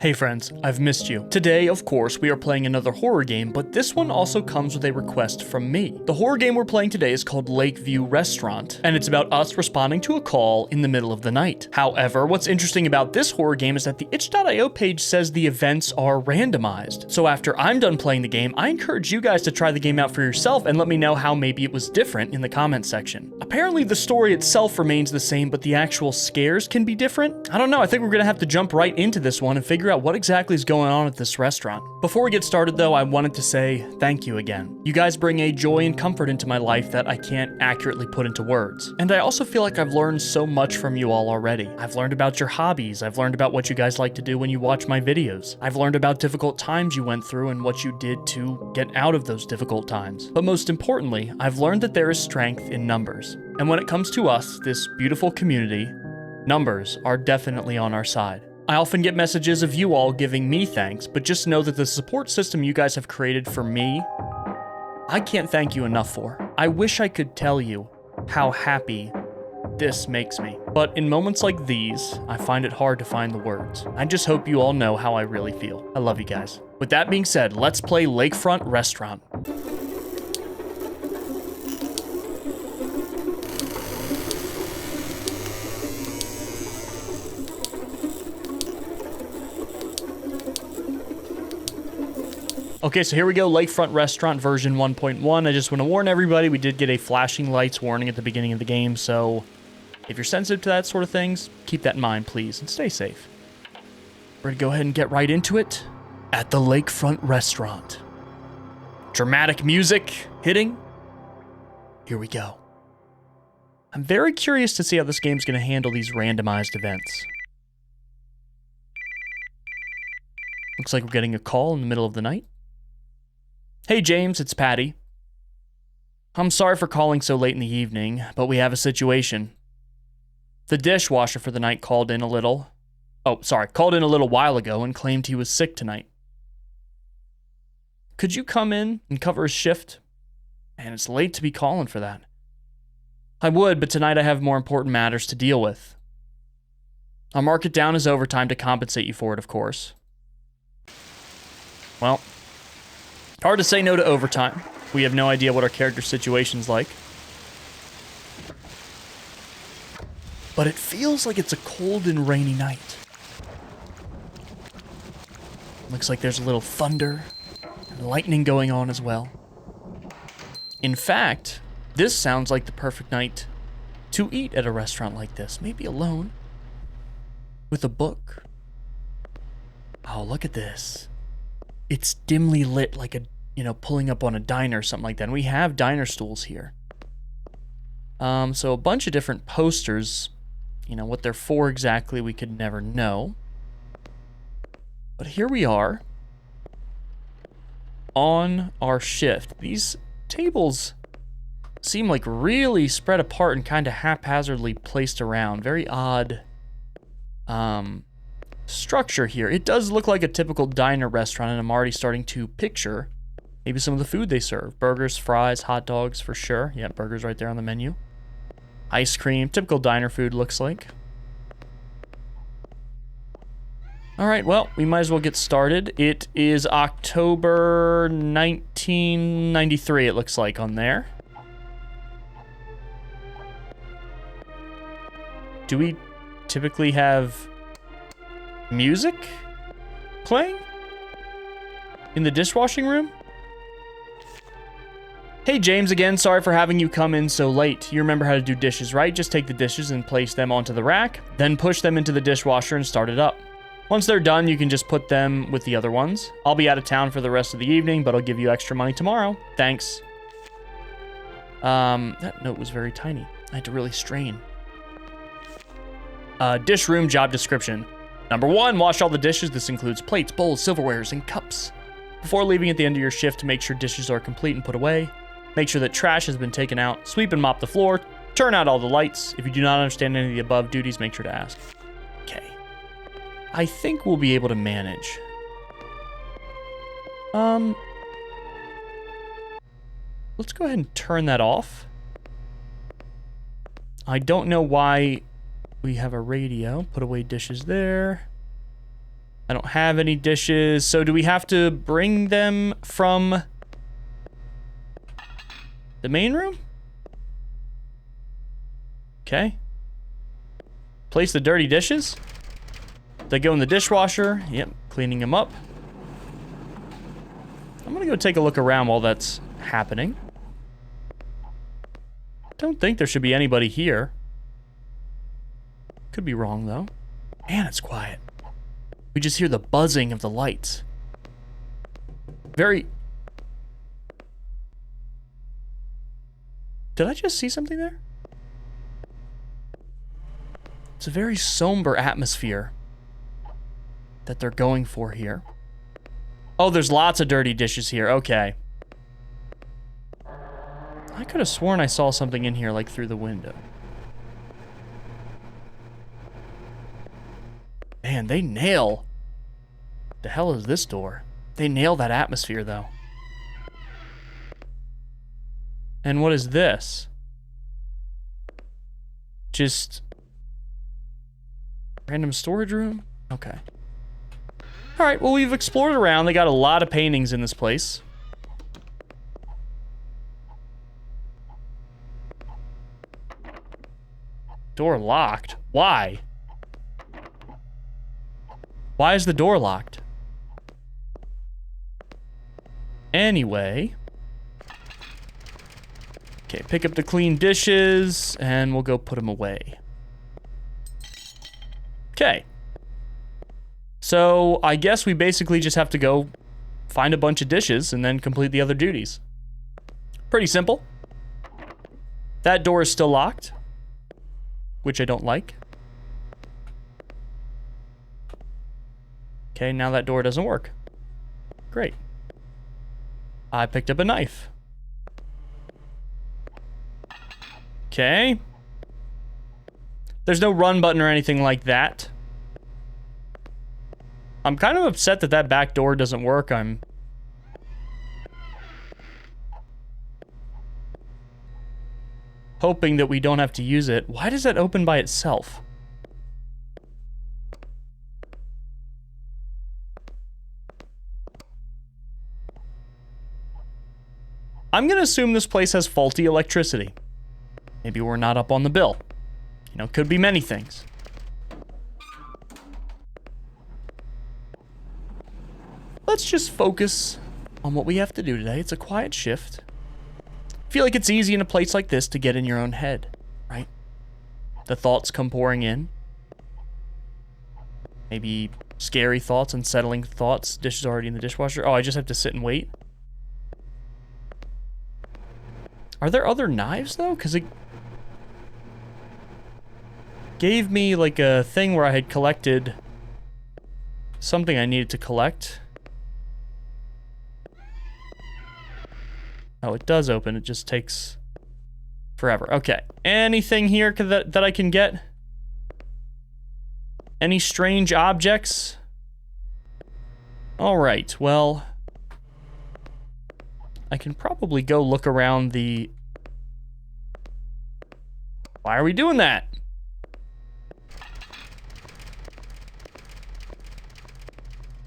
Hey friends, I've missed you. Today, of course, we are playing another horror game, but this one also comes with a request from me. The horror game we're playing today is called Lakeview Restaurant, and it's about us responding to a call in the middle of the night. However, what's interesting about this horror game is that the itch.io page says the events are randomized. So after I'm done playing the game, I encourage you guys to try the game out for yourself and let me know how maybe it was different in the comment section. Apparently the story itself remains the same, but the actual scares can be different. I don't know, I think we're gonna have to jump right into this one and figure out what exactly is going on at this restaurant. Before we get started though, I wanted to say thank you again. You guys bring a joy and comfort into my life that I can't accurately put into words. And I also feel like I've learned so much from you all already. I've learned about your hobbies, I've learned about what you guys like to do when you watch my videos. I've learned about difficult times you went through and what you did to get out of those difficult times. But most importantly, I've learned that there is strength in numbers. And when it comes to us, this beautiful community, numbers are definitely on our side. I often get messages of you all giving me thanks, but just know that the support system you guys have created for me, I can't thank you enough for. I wish I could tell you how happy this makes me. But in moments like these, I find it hard to find the words. I just hope you all know how I really feel. I love you guys. With that being said, let's play Lakefront Restaurant. Okay, so here we go, Lakefront Restaurant version 1.1. I just want to warn everybody, we did get a flashing lights warning at the beginning of the game, so if you're sensitive to that sort of things, keep that in mind, please, and stay safe. We're gonna go ahead and get right into it at the Lakefront Restaurant. Dramatic music hitting. Here we go. I'm very curious to see how this game's gonna handle these randomized events. Looks like we're getting a call in the middle of the night. Hey James, it's Patty. I'm sorry for calling so late in the evening, but we have a situation. The dishwasher for the night called in a little while ago and claimed he was sick tonight. Could you come in and cover his shift? And it's late to be calling for that. I would, but tonight I have more important matters to deal with. I'll mark it down as overtime to compensate you for it, of course. Well, hard to say no to overtime. We have no idea what our character situation's like. But it feels like it's a cold and rainy night. Looks like there's a little thunder and lightning going on as well. In fact, this sounds like the perfect night to eat at a restaurant like this. Maybe alone. With a book. Oh, look at this. It's dimly lit like a, pulling up on a diner or something like that. And we have diner stools here. So a bunch of different posters. What they're for exactly, we could never know. But here we are. On our shift. These tables seem like really spread apart and kind of haphazardly placed around. Very odd. Structure here. It does look like a typical diner restaurant, and I'm already starting to picture maybe some of the food they serve. Burgers, fries, hot dogs for sure. Yeah, burgers right there on the menu. Ice cream, typical diner food looks like. Alright, well, we might as well get started. It is October 1993, it looks like on there. Do we typically have music playing in the dishwashing room? Hey James again, sorry for having you come in so late. You remember how to do dishes, right? Just take the dishes and place them onto the rack, then push them into the dishwasher and start it up. Once they're done, you can just put them with the other ones. I'll be out of town for the rest of the evening, but I'll give you extra money tomorrow. Thanks. That note was very tiny. I had to really strain. Dish room job description. Number 1, wash all the dishes. This includes plates, bowls, silverwares, and cups. Before leaving at the end of your shift, make sure dishes are complete and put away. Make sure that trash has been taken out. Sweep and mop the floor. Turn out all the lights. If you do not understand any of the above duties, make sure to ask. Okay. I think we'll be able to manage. Let's go ahead and turn that off. I don't know why we have a radio. Put away dishes there. I don't have any dishes. So do we have to bring them from the main room? Okay. Place the dirty dishes. They go in the dishwasher. Yep, cleaning them up. I'm gonna go take a look around while that's happening. Don't think there should be anybody here. Could be wrong, though. Man, it's quiet. We just hear the buzzing of the lights. Very... Did I just see something there? It's a very somber atmosphere that they're going for here. Oh, there's lots of dirty dishes here. Okay. I could have sworn I saw something in here, like, through the window. Man, they nail... The hell is this door? They nail that atmosphere, though. And what is this? Just... random storage room? Okay. Alright, well, we've explored around. They got a lot of paintings in this place. Door locked? Why? Why is the door locked? Anyway. Okay, pick up the clean dishes, and we'll go put them away. Okay. So, I guess we basically just have to go find a bunch of dishes and then complete the other duties. Pretty simple. That door is still locked, which I don't like. Okay, now that door doesn't work. Great. I picked up a knife. Okay. There's no run button or anything like that. I'm kind of upset that that back door doesn't work. I'm... hoping that we don't have to use it. Why does that open by itself? I'm gonna assume this place has faulty electricity. Maybe we're not up on the bill. You know, could be many things. Let's just focus on what we have to do today. It's a quiet shift. I feel like it's easy in a place like this to get in your own head, right? The thoughts come pouring in. Maybe scary thoughts, unsettling thoughts. Dish is already in the dishwasher. Oh, I just have to sit and wait. Are there other knives, though? Because it gave me, like, a thing where I had collected something I needed to collect. Oh, it does open. It just takes forever. Okay. Anything here that I can get? Any strange objects? All right. Well, I can probably go look around the... Why are we doing that?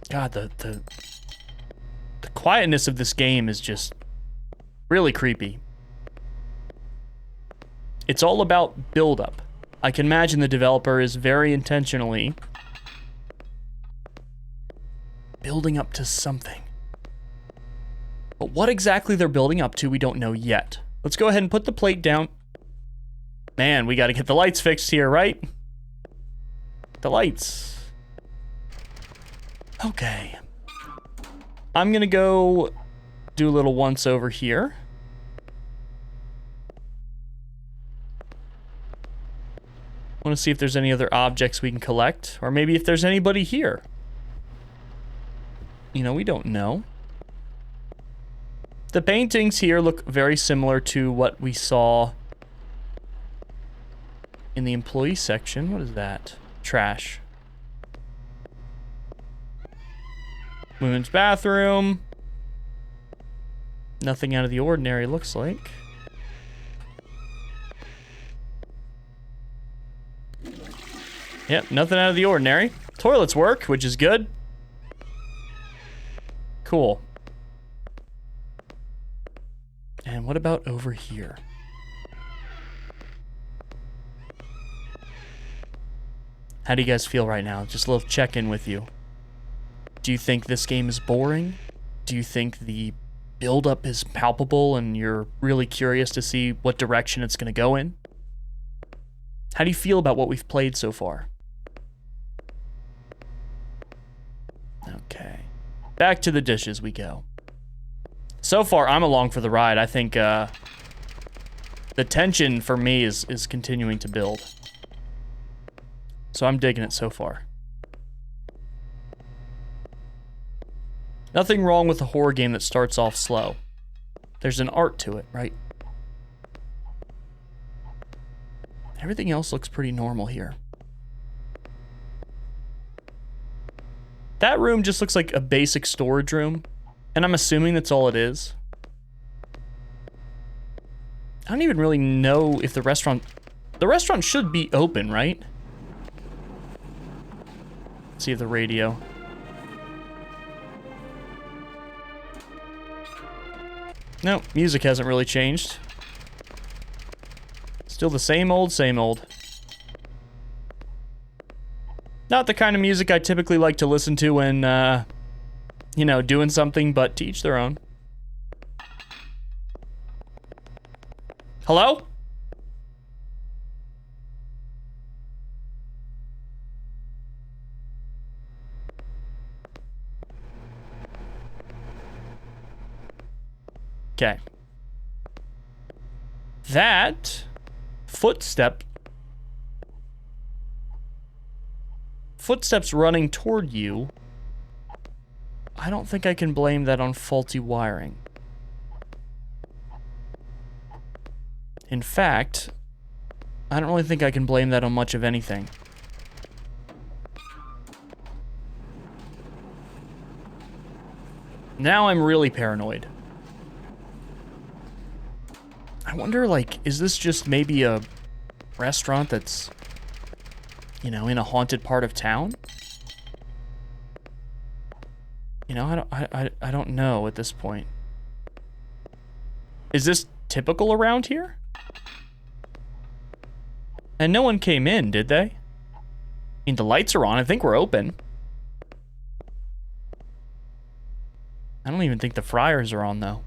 God, the quietness of this game is just really creepy. It's all about build-up. I can imagine the developer is very intentionally building up to something. But what exactly they're building up to, we don't know yet. Let's go ahead and put the plate down. Man, we gotta get the lights fixed here, right? The lights. Okay. I'm gonna go do a little once over here. I want to see if there's any other objects we can collect, or maybe if there's anybody here. You know, we don't know. The paintings here look very similar to what we saw in the employee section. What is that? Trash. Women's bathroom. Nothing out of the ordinary, looks like. Yep, nothing out of the ordinary. Toilets work, which is good. Cool. And what about over here? How do you guys feel right now? Just a little check-in with you. Do you think this game is boring? Do you think the build-up is palpable and you're really curious to see what direction it's going to go in? How do you feel about what we've played so far? Okay. Back to the dishes we go. So far, I'm along for the ride. I think the tension for me is continuing to build. So I'm digging it so far. Nothing wrong with a horror game that starts off slow. There's an art to it, right? Everything else looks pretty normal here. That room just looks like a basic storage room, and I'm assuming that's all it is. I don't even really know if the restaurant should be open, right? Let's see if the radio. No, music hasn't really changed. Still the same old, same old. Not the kind of music I typically like to listen to when, you know, doing something, but to each their own. Hello? Okay. That footsteps running toward you, I don't think I can blame that on faulty wiring. In fact, I don't really think I can blame that on much of anything. Now I'm really paranoid. I wonder, like, is this just maybe a restaurant that's, you know, in a haunted part of town? You know, I don't know at this point. Is this typical around here? And no one came in, did they? I mean, the lights are on. I think we're open. I don't even think the fryers are on, though.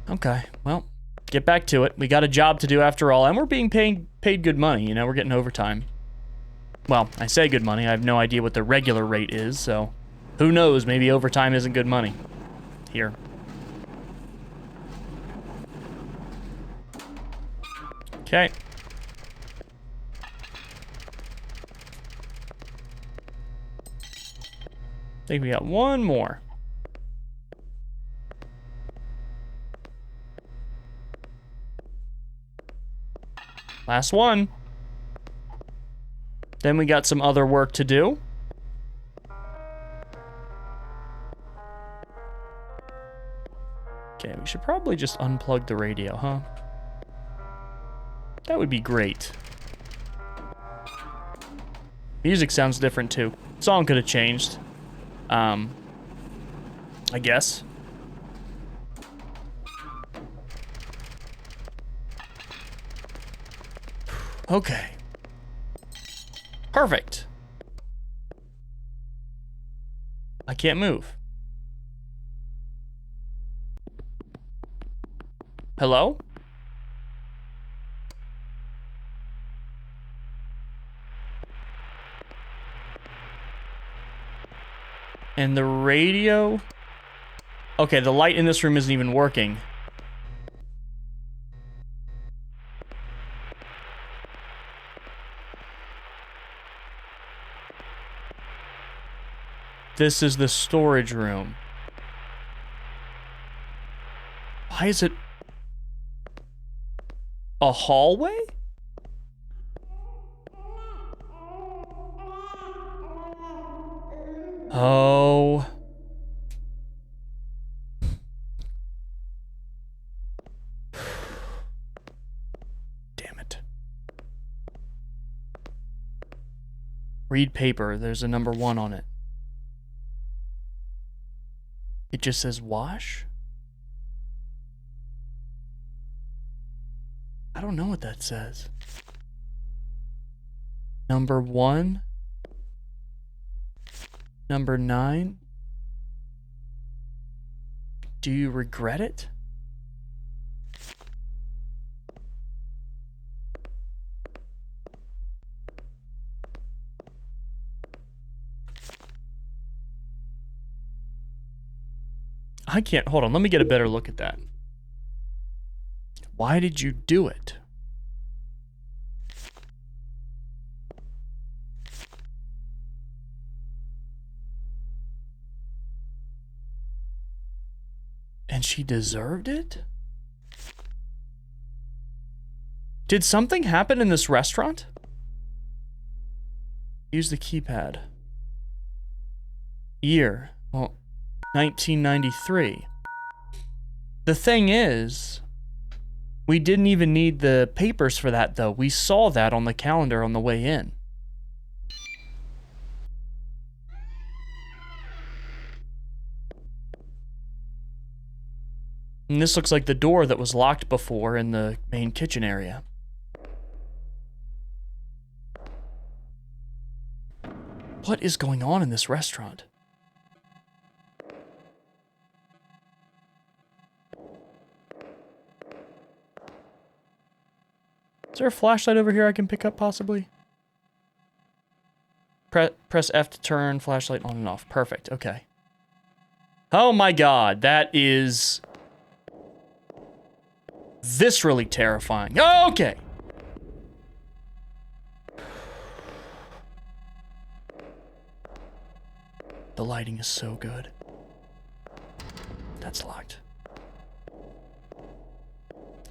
Okay, well, get back to it. We got a job to do after all, and we're being paid good money, you know, we're getting overtime. Well, I say good money, I have no idea what the regular rate is, so who knows, maybe overtime isn't good money. Here. Okay. I think we got one more. Last one. Then we got some other work to do. Okay, we should probably just unplug the radio, huh? That would be great. Music sounds different too. Song could have changed. I guess. Okay. Perfect. I can't move. Hello? And the radio? Okay, the light in this room isn't even working. This is the storage room. Why is it a hallway? Oh. Damn it. Read paper. There's a number 1 on it. It just says wash? I don't know what that says. Number 1. Number 9. Do you regret it? I can't, hold on, let me get a better look at that. Why did you do it? And she deserved it? Did something happen in this restaurant? Use the keypad. Year, well, 1993. The thing is, we didn't even need the papers for that, though. We saw that on the calendar on the way in. And this looks like the door that was locked before in the main kitchen area. What is going on in this restaurant? Is there a flashlight over here I can pick up, possibly? Press F to turn, flashlight on and off. Perfect, okay. Oh my god, that is viscerally terrifying. Okay. The lighting is so good. That's locked.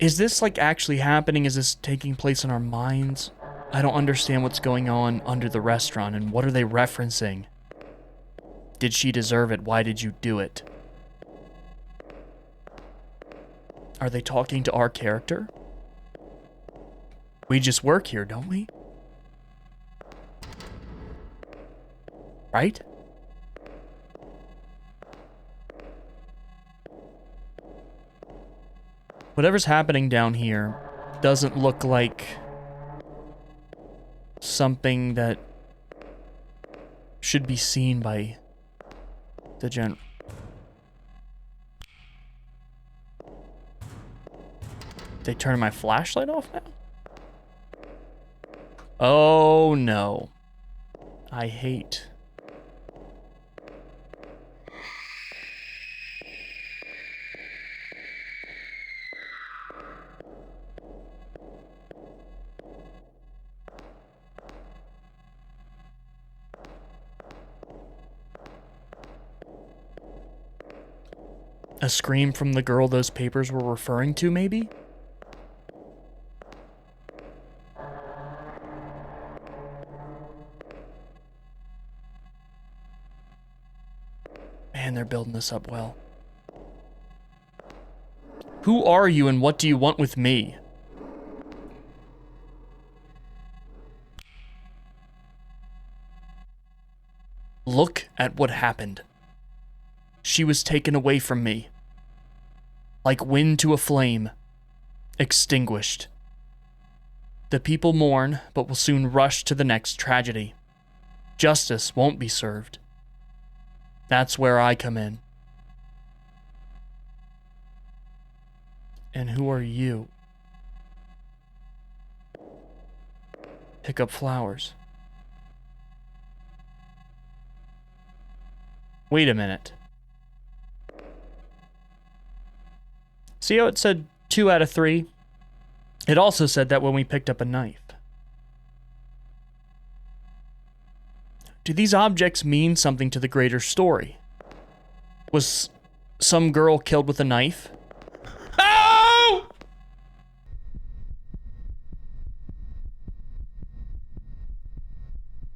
Is this like actually happening? Is this taking place in our minds? I don't understand what's going on under the restaurant, and what are they referencing? Did she deserve it? Why did you do it? Are they talking to our character? We just work here, don't we? Right? Whatever's happening down here doesn't look like something that should be seen by the general. They turn my flashlight off now? Oh no. I hate. A scream from the girl those papers were referring to, maybe? Man, they're building this up well. Who are you and what do you want with me? Look at what happened. She was taken away from me. Like wind to a flame. Extinguished. The people mourn, but will soon rush to the next tragedy. Justice won't be served. That's where I come in. And who are you? Pick up flowers. Wait a minute. See how it said 2 out of 3? It also said that when we picked up a knife. Do these objects mean something to the greater story? Was some girl killed with a knife? Oh!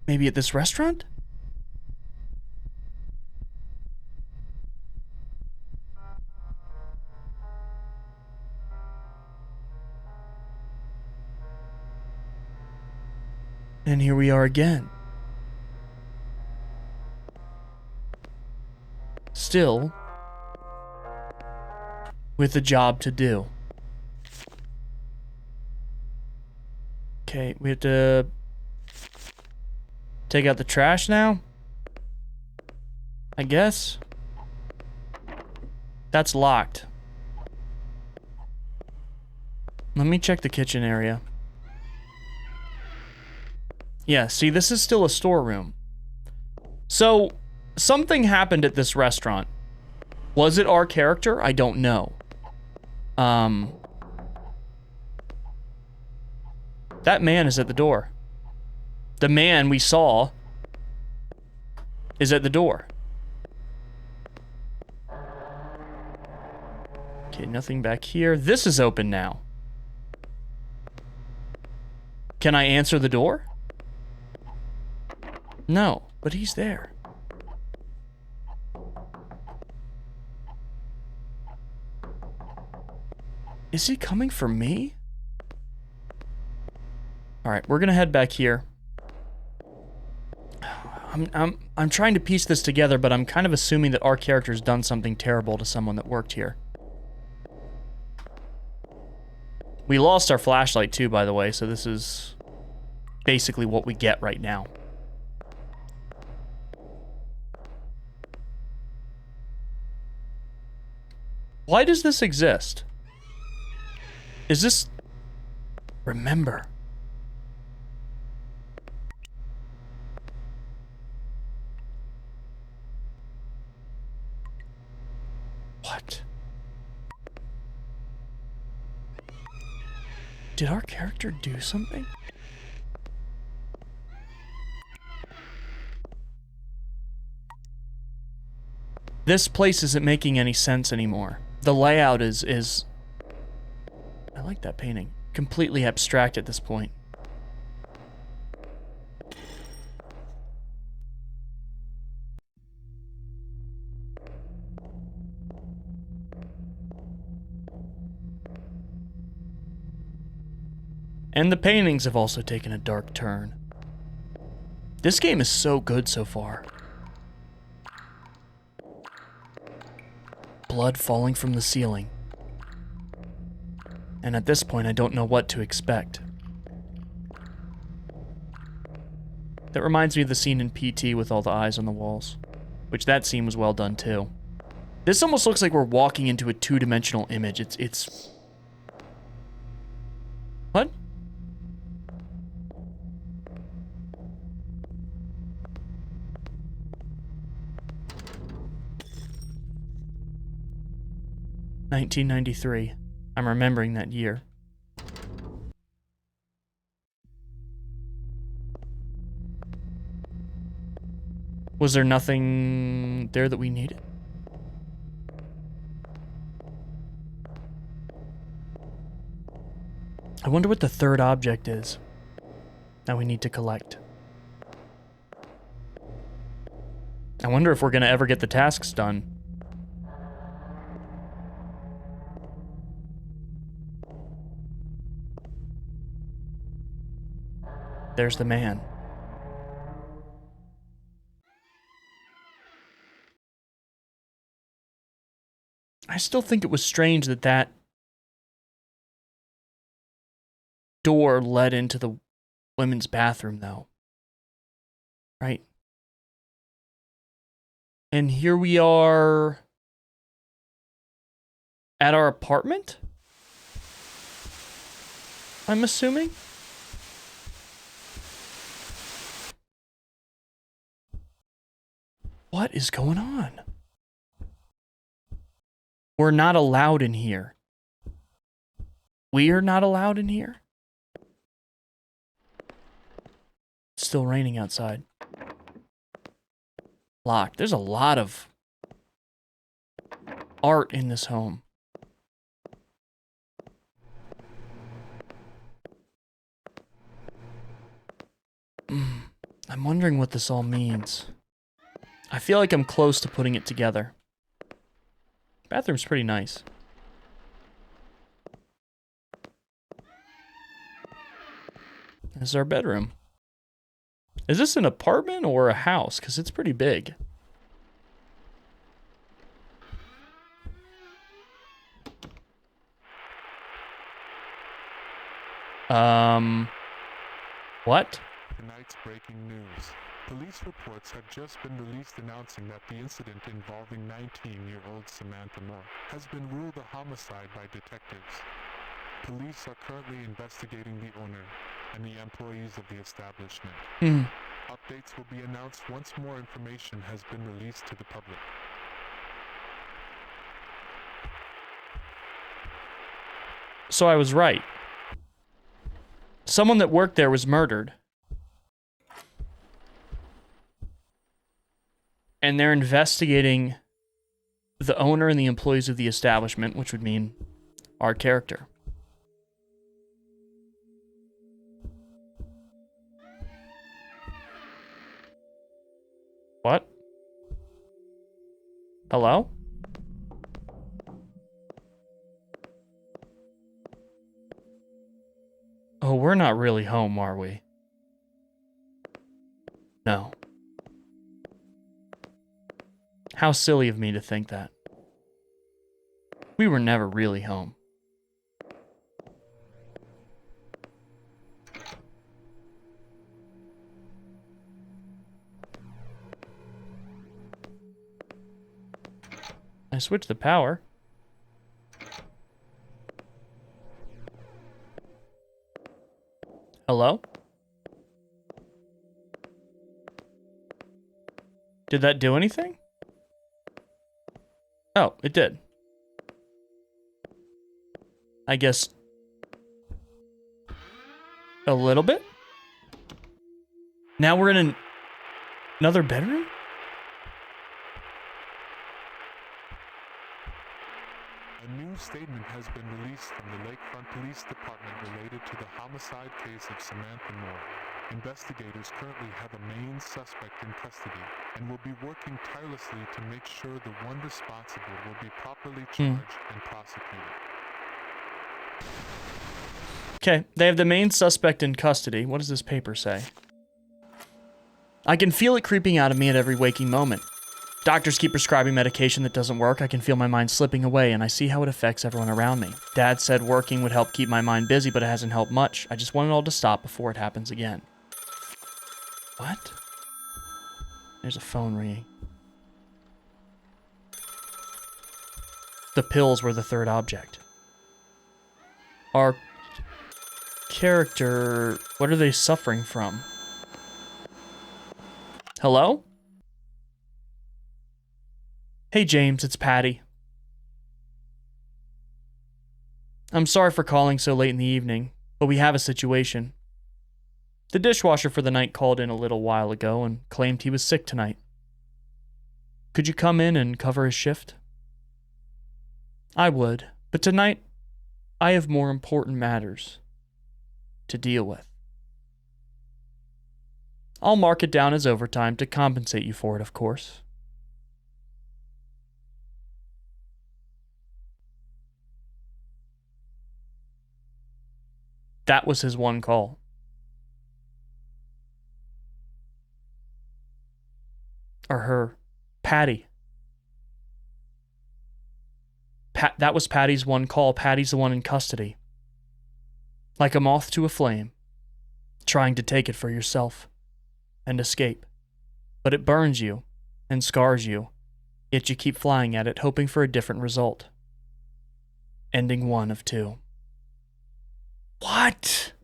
Maybe at this restaurant? And here we are again. Still, with a job to do. Okay, we have to take out the trash now? I guess. That's locked. Let me check the kitchen area. Yeah, see, this is still a storeroom. So, something happened at this restaurant. Was it our character? I don't know. That man is at the door. The man we saw is at the door. Okay, nothing back here. This is open now. Can I answer the door? No, but he's there. Is he coming for me? All right, we're gonna head back here. I'm trying to piece this together, but I'm kind of assuming that our character's done something terrible to someone that worked here. We lost our flashlight too, by the way, so this is basically what we get right now. Why does this exist? Is this... Remember. What? Did our character do something? This place isn't making any sense anymore. The layout is... I like that painting. Completely abstract at this point. And the paintings have also taken a dark turn. This game is so good so far. Blood falling from the ceiling. And at this point, I don't know what to expect. That reminds me of the scene in PT with all the eyes on the walls. Which that scene was well done too. This almost looks like we're walking into a two-dimensional image. It's... What? $1993. I'm remembering that year. Was there nothing there that we needed? I wonder what the third object is that we need to collect. I wonder if we're gonna ever get the tasks done. There's the man. I still think it was strange that that door led into the women's bathroom, though. Right? And here we are at our apartment? I'm assuming? What is going on? We're not allowed in here. We're not allowed in here? It's still raining outside. Locked. There's a lot of art in this home. I'm wondering what this all means. I feel like I'm close to putting it together. Bathroom's pretty nice. This is our bedroom. Is this an apartment or a house? Because it's pretty big. What? Tonight's breaking news. Police reports have just been released announcing that the incident involving 19-year-old Samantha Moore has been ruled a homicide by detectives. Police are currently investigating the owner and the employees of the establishment. Updates will be announced once more information has been released to the public. So I was right. Someone that worked there was murdered. And they're investigating the owner and the employees of the establishment, which would mean our character. What? Hello? Oh, we're not really home, are we? No. How silly of me to think that. We were never really home. I switched the power. Hello? Did that do anything? Oh, it did. I guess a little bit? Now we're in another bedroom? A new statement has been released from the Lakefront Police Department related to the homicide case of Samantha Moore. Investigators currently have a main suspect in custody and will be working tirelessly to make sure the one responsible will be properly charged and prosecuted. Okay, they have the main suspect in custody. What does this paper say? I can feel it creeping out of me at every waking moment. Doctors keep prescribing medication that doesn't work. I can feel my mind slipping away, and I see how it affects everyone around me. Dad said working would help keep my mind busy, but it hasn't helped much. I just want it all to stop before it happens again. What? There's a phone ringing. The pills were the third object. Our character... What are they suffering from? Hello? Hey James, it's Patty. I'm sorry for calling so late in the evening, but we have a situation. The dishwasher for the night called in a little while ago and claimed he was sick tonight. Could you come in and cover his shift? I would, but tonight I have more important matters to deal with. I'll mark it down as overtime to compensate you for it, of course. That was his one call. Or her. Patty. That was Patty's one call. Patty's the one in custody. Like a moth to a flame, trying to take it for yourself and escape. But it burns you and scars you, yet you keep flying at it, hoping for a different result. Ending one of two. What?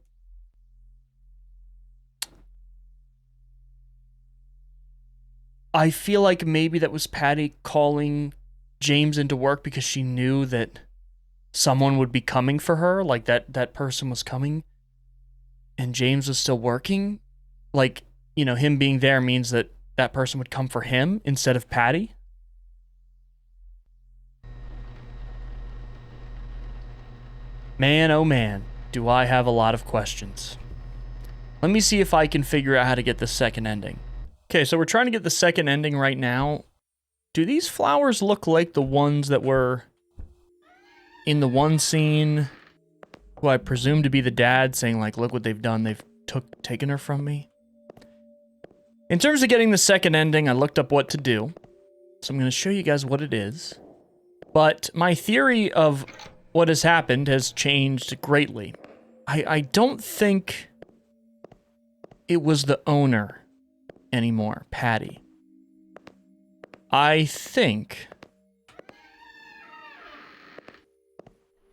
I feel like maybe that was Patty calling James into work because she knew that someone would be coming for her, like that person was coming, and James was still working. Like, you know, him being there means that that person would come for him instead of Patty. Man, oh man, do I have a lot of questions. Let me see if I can figure out how to get the second ending. Okay, so we're trying to get the second ending right now. Do these flowers look like the ones that were in the one scene, who I presume to be the dad, saying like, look what they've done, they've taken her from me? In terms of getting the second ending, I looked up what to do, so I'm going to show you guys what it is. But my theory of what has happened has changed greatly. I don't think it was the owner anymore, Patty. I think...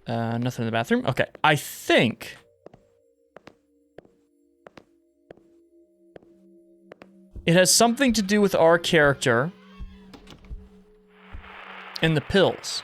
nothing in the bathroom? Okay. I think... it has something to do with our character and the pills.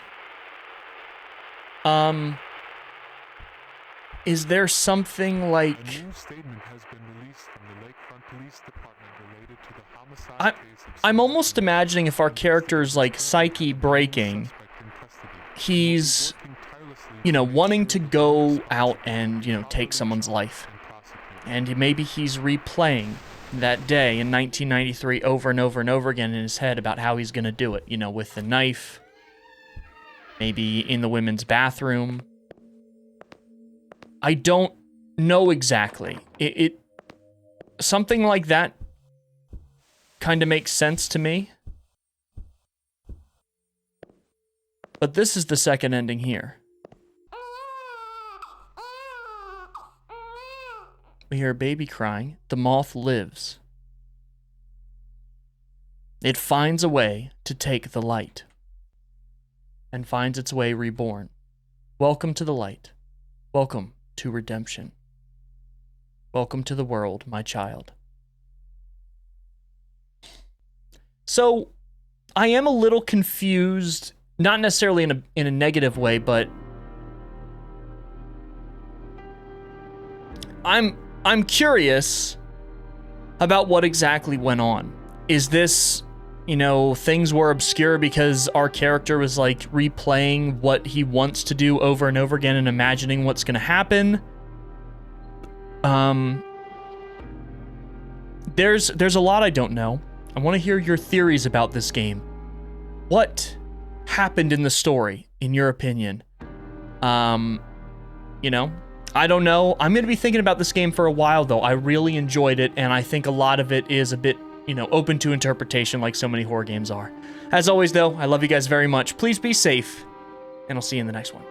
Is there something like... A new statement has been released from the Lakefront Police Department related to the homicide case of I'm almost imagining if our character's like psyche breaking, suspect in custody. he's, Working tirelessly you know, to make wanting to sure go the out and, you know, take someone's life. and prosecute. And maybe he's replaying that day in 1993 over and over and over again in his head about how he's gonna do it, you know, with the knife, maybe in the women's bathroom. I don't know exactly. It something like that kind of makes sense to me. But this is the second ending here. We hear a baby crying. The moth lives. It finds a way to take the light and finds its way reborn. Welcome to the light. Welcome to redemption. Welcome to the world, my child. So, I am a little confused, not necessarily in a negative way, but I'm curious about what exactly went on. Is this, you know, things were obscure because our character was like replaying what he wants to do over and over again and imagining what's going to happen? There's a lot I don't know. I want to hear your theories about this game. What happened in the story, in your opinion? You know, I don't know. I'm going to be thinking about this game for a while, though. I really enjoyed it, and I think a lot of it is a bit, you know, open to interpretation like so many horror games are. As always, though, I love you guys very much. Please be safe, and I'll see you in the next one.